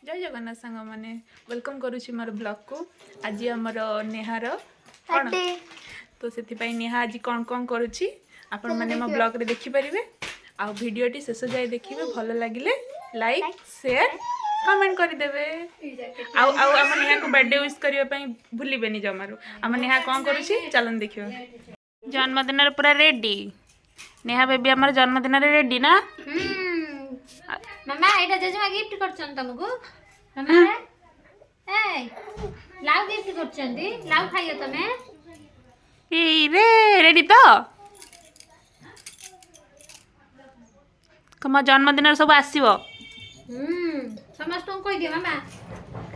जय जगन्नाथ सांग मैंने वेलकम करुच्ची मोर ब्लॉग को। आज आमर नेहार कौन तो से नेहा आज कौन कौन करुच्ची आपण मैंने मो ब्लॉग रे देखि परिबे। आ वीडियोटी शेष जाए देखिए भल लगिले लाइक शेयर कमेंट कर देबे। आउ आउ आम नेहा को बर्थडे विश करबा पई भूलिबेनी जमारू। आम नेहा कौन करुच्ची चलन देखियो। जन्मदिन रे पूरा रेडी नेहा बेबी हमर जन्मदिन रे रेडी ना। मामा एटा जेजेमा गिफ्ट करछन तुमको मामा ए लाउ गिफ्ट करछंदी लाउ खाइयो तमे ए रे रेडी तो कम जन्मदिन सब आसीबो। समस्त को कहि दियो मामा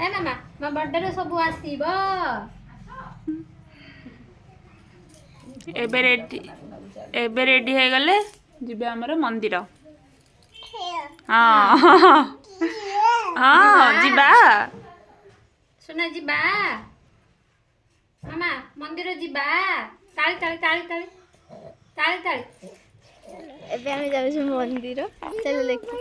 ए मामा मा बर्थडे रे सब आसीबो। एबे रेडी हे गले जिबे हमर मंदिर। हाँ हाँ जीबा सुना जीबा मामा मंदिर जीबा ताली ताली ताली ताली ताली ताली एबे हम जाबे से मंदिर चलो देखो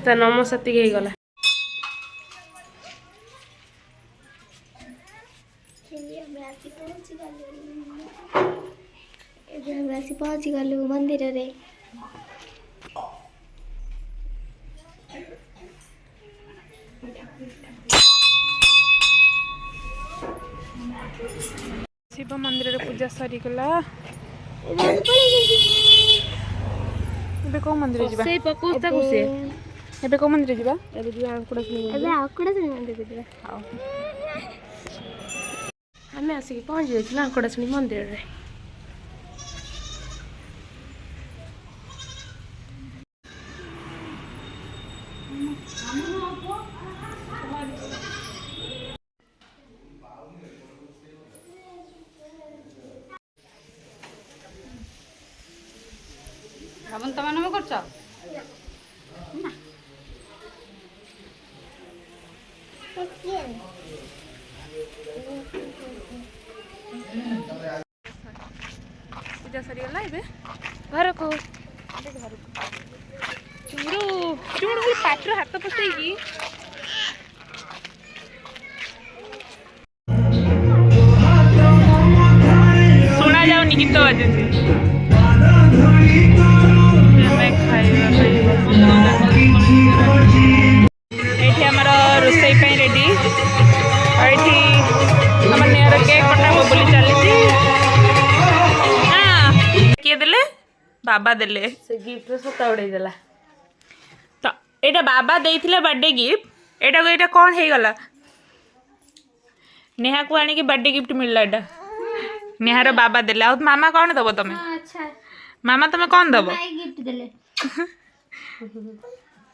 ता नमो सती के गला पहुँची गलु मंदिर रे। शिव मंदिर रे पूजा सरी गला। एबे को मंदिर जीबा से पकोस्ता को से एबे को मंदिर जीबा एबे जी आंकुड़ा सुनी एबे आकुड़ा सुनी मंदिर जीबा। आओ हमें आसी पहुंच जाइछला आंकुड़ा सुनी मंदिर रे। रावण तमा नम करछ पूजा सरी गला एबे घर को चुंगड़ू चुंगड़ू को पात्र हाथ पसई की सुना जाउनी गीत बजे एठी हमर रोसई पे रेडी और एठी हमर नेहर केक कटा हो बोली चली हां के देले बाबा देले से गिफ्ट रे सता उड़ै देला। तो एटा बाबा देइथिले बर्थडे गिफ्ट एटा को एटा कोन हे गला नेहा को आनी के बर्थडे गिफ्ट मिलला एटा नेहार बाबा देले। आ मामा कोन दबो तमे अच्छा मामा तमे कोन दबो माई गिफ्ट देले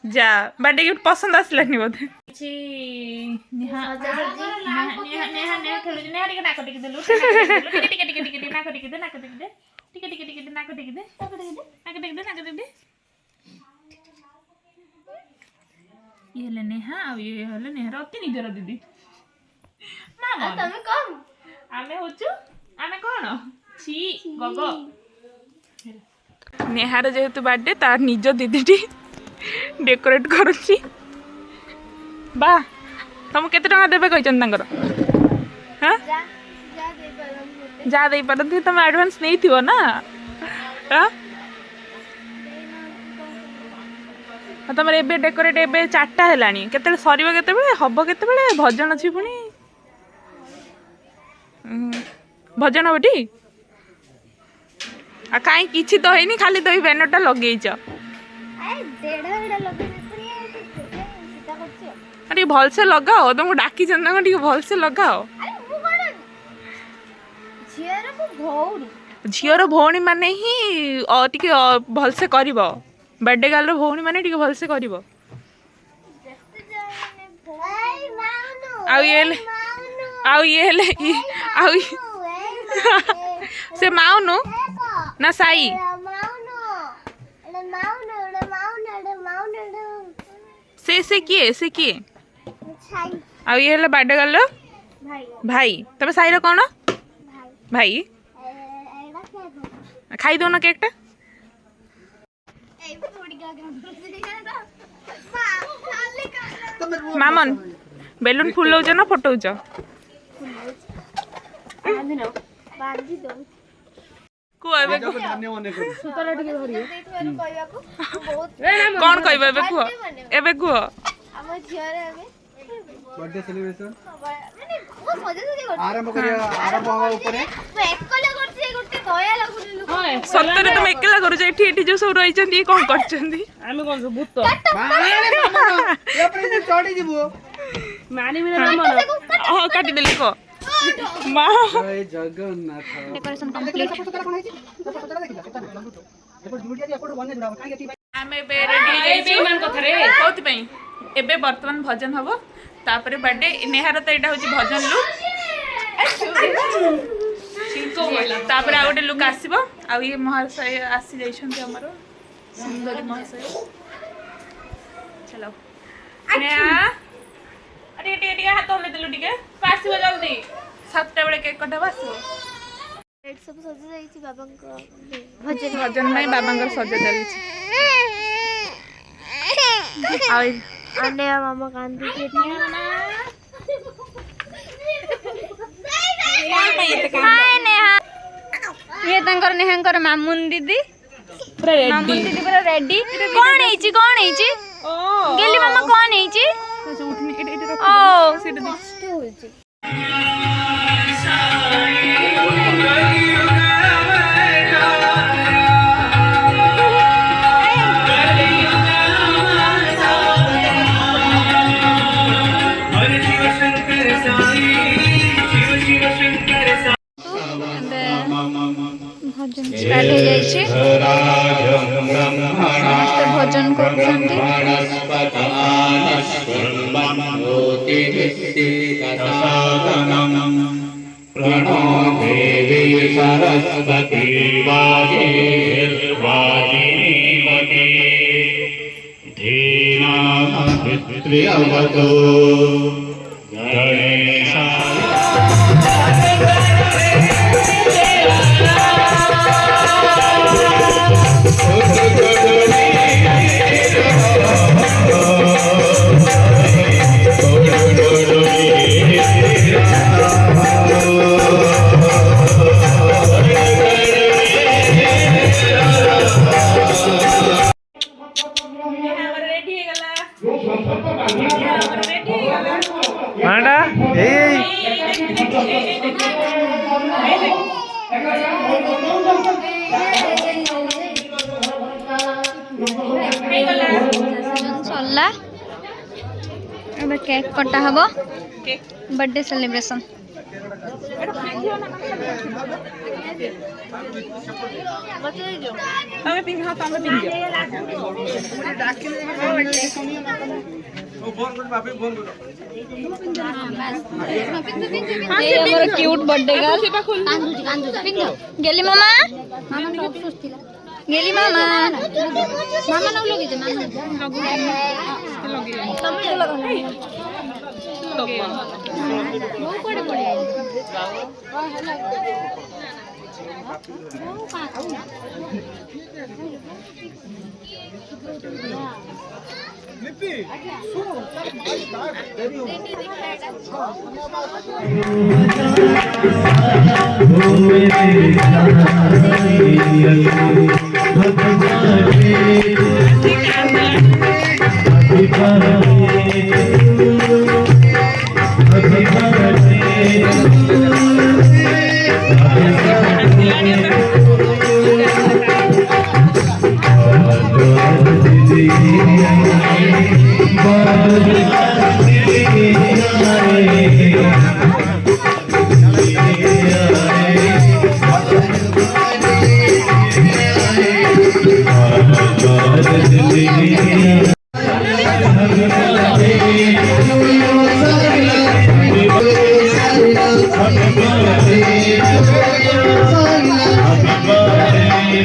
जा बर्थडे गिफ्ट पसंद आसलानी बोधे छी नेहा नेहा नेहा नेहा खेलु नेहा टिके नाक टिके देलु टिके टिके टिके टिके नाक टिके दे नाक टिके दे टिके टिके टिके नाक टिके दे नाक टिके दे नाक टिके दे नाक टिके दे ये ले नेहा आ ये हले नेहा अति निजर दीदी मामा तमे कम आमे होचु आमे कोन छी गगो नेहार जेहेतु बर्थडे तार निज दीदीटी डेकोरेट करुच्ची बा तुम केते टका देबे कहचन तांकर हां जा दे परंतु तुम एडवांस नहीं थिवो ना हां तुम एबे डेकोरेट एबे 4टा हेलानी केते सरीबो केते बेले हबो केते बेले भजन अछि पुनी भजन होटी आ काई किछि तो हेनी खाली तो बैनरटा लगेइछ अरे भल से लगाओ तुमको डाकी चंदा टी भल से लगाओ झीर भौणी माने ही टी भल से कर बर्थडे गर्ल भौणी माने टी भल से कर से माउनु ना साई से किए आ ये हला बाडे गल भाई तबे साईर कौन भाई खाई दो ना केक टा मामन बेलून फुलौच ना फटौच कुह एबे कौन कहबे एबे कुह एबे कुह बर्थडे सेलिब्रेशन आरंभ करिया आरंभ होगा ऊपर सत्तरे तुम एकला करू एठी एठी जो सब रही चंदी कोन करचंदी आमे कोन सब भूत ये अपने से चढ़ी जीवो मानी मेरा नाम हां काटी देली को मां जय जगन्नाथ डेकोरेशन कंप्लीट आमे बे रेडी बेईमान कथा रे कोथि पई एबे वर्तमान भजन हबो तापरे बर्थडे नेहार तो एटा होची भजन लुक तापरे आ गोटे लुक आसीबो आ ये महाशय आसी जाइछन्ती हमरो सुंदर महाशय चलो नेहा अरे टे टे हाथ होले देलु टिके पासिबो जल्दी 7टा बेले केक कटाबो आसीबो रेड सब सज जाईची बाबांको भजन में बाबांकर सजा देली आई आने मामा कांदी हाय नेहा ये तंकर नेहांकर मामुन दीदी मामुन दीदी पूरा रेडी कौन हेची ओ गेली मामा कौन हेची उठनी एटे ओ सीट दे भजन स्टार्ट हो जाइए समस्त भजन करुछंती प्रणो देवी सरस्वती वाजिनीवती धीनाभित्र्यवतो गणेशाय मांडा ए सरला अब केक कटा हबो बर्थडे सेलिब्रेशन तमे पिंग हां तमे पिंग ये हमर क्यूट बर्थडे गर्ल गेली मामा गेली मामा मामा न लगे जे मामा लगे वो कोडे पड़े लिपि देरी हो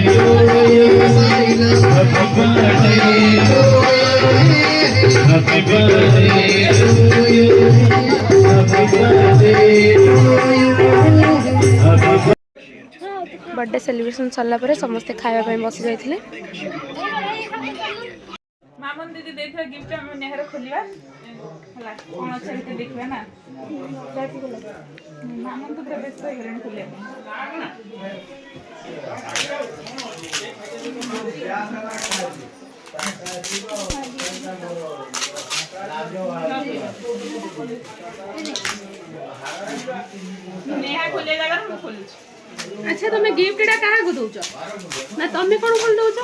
Happy birthday to you. Happy birthday to you. Happy birthday celebration Sarla पर समस्ते खाଇବା ପାଇଁ बसी जाइथिले मामन दीदी देथिला गिफ्ट हम नेहर खोलिबा हला कोन अछि ते देखबा ना मामन तो व्यस्त हो गले खोले नेहा खोले जागा हम खोलु अच्छा तुम्हें गिफ्ट डा काहा को दउछ ना तमे कोन खोल दउछ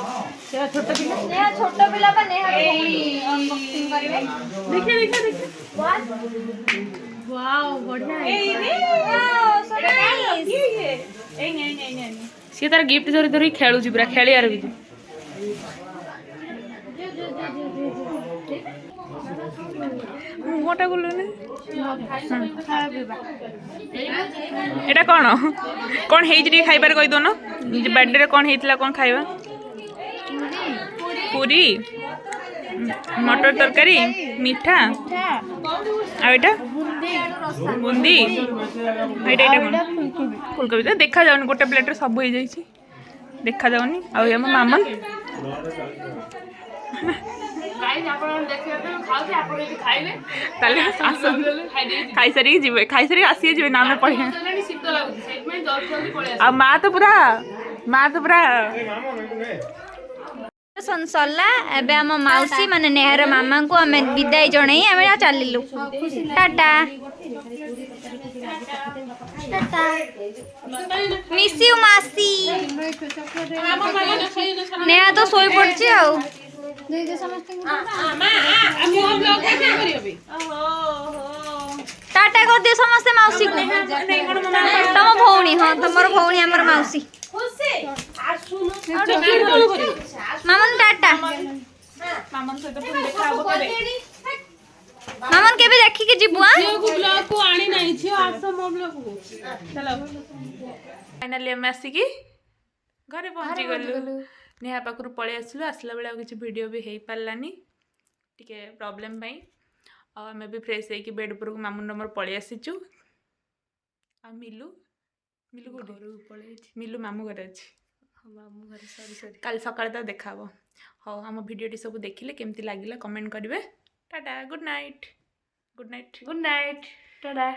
से छोटा पिला नेहा छोट पिला बा नेहा अनबॉक्सिंग करिवे देखे वाओ बढ़िया है सो नाइस ए नहीं सी तार गिफ्ट धरी धरी खेलु छी पूरा खेलियार भी मोटा गुलु ने एटा कोन कोन हेइ जे खाइ बार कहि दो न बर्थडे रे कोन हेइतला कोन खाइबा पूरी मटर तरकारी मीठा आ एटा बुंदी एटा फुलकोबी तो देखा जाउनी गोटे प्लेट रे सब हो जाई छी देखा जाउनी आ हम मामन खाई सारी जीवे खाई सारी आसी जीवे नाम में पढ़े आ माँ तो पूरा सरला एबे हम माउसी माने नेहर मामा को हमें विदाई जणई हमें चलिलु टाटा टाटा मिस यू मासी नेहा तो सोई पड़ची आ टाटा कर दियो समस्त माउसी को तम भौणी हाँ तमर भौणी हमर माउसी मामन टाटा मामन से तो पूरी देखा अब करे मामन केबे देखि के जीबु आ को ब्लॉग को आनी नहीं छी आसो मो ब्लॉग को चलो फाइनली हम आसिकी घरे पहुंची गलु नेहा पाखरु पळे आसलु आसला बेला किछि वीडियो भी हेई पारलानी टिके प्रॉब्लम पई आ हमें भी फ्रेश है कि बेड ऊपर को मामू नंबर पळे आसीचु आ मिलू को घर पळे मिलू मामू घर अछि मामू घर सॉरी काल सकाळ त देखाबो हो हम वीडियो सब देखिले केमती लागिला कमेंट करिवे टाटा गुड नाइट टाटा।